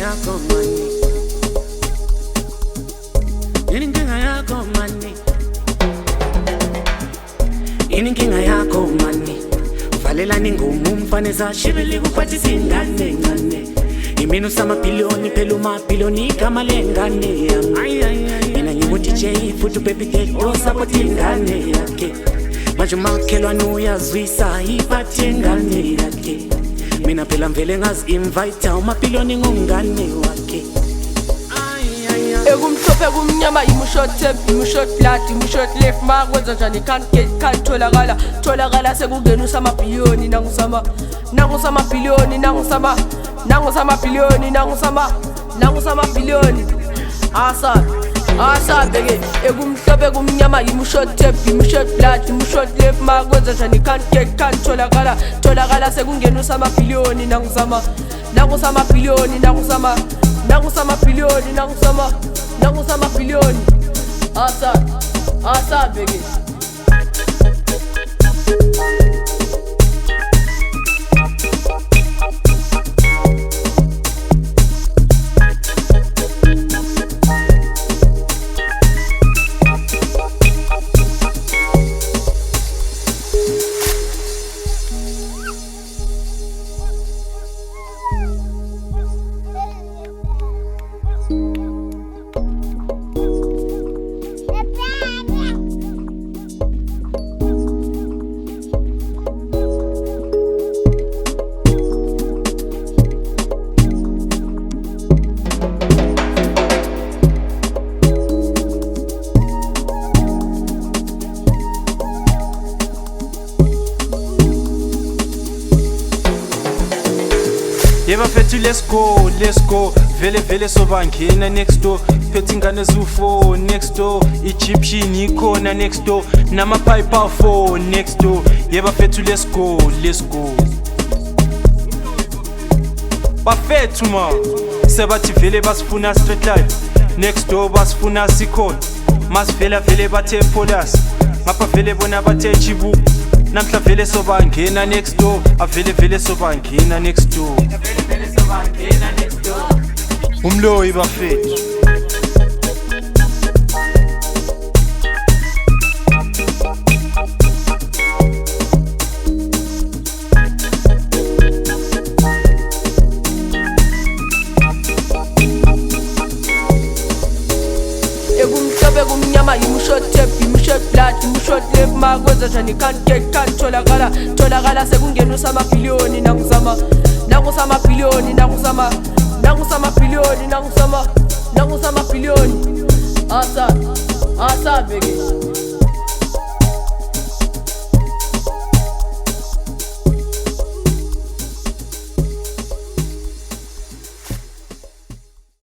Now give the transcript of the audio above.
yako mani, inkinga yako mani, inkinga yako mani. Valelani ngumu mfaneza shibili kuphathisa ingane ngane. Iminu samapiliyoni phela umapiliyoni igama lengane yami. Mina ngingu-DJ futhi ubebhiketo support ingane yakhe. Manje umakhelwane uyazwisa iphathi ingane yakhe. Mina phela mvele ngazi-invite umapiliyoni ngongane wakhe. Ekumhlophe kumnyama imushot tape, imushot blood, imushot left makwenza njani can't tholakala sekungena usamabhiliyoni nangusamabhiliyoni asabeke. Ekumhlophe kumnyama imushot tape, imushot blood, imushot left makwenza njani can't tholakala sekungena usamabhiliyoni nangusamabhiliyoni asabeke. Yeba fethu let's go vele sobangena next door phethe ingane zufo next door Egyptian ikhona next door nama pipe afo next door. Yeba fethu let's go bafethu ma sebathi vele basifuna street life next door basifuna sikhona masivela vele bathe police ngapha vele bona bathe chibu namhla vele sobangena next door vele sobangena next door umloyi bafethu. Ekumhlophe kumnyama imushot tape, imushot blood, imushot left makwenza njani can't tholakala sekungena usamabhiliyoni nangusamabhiliyoni asabeke.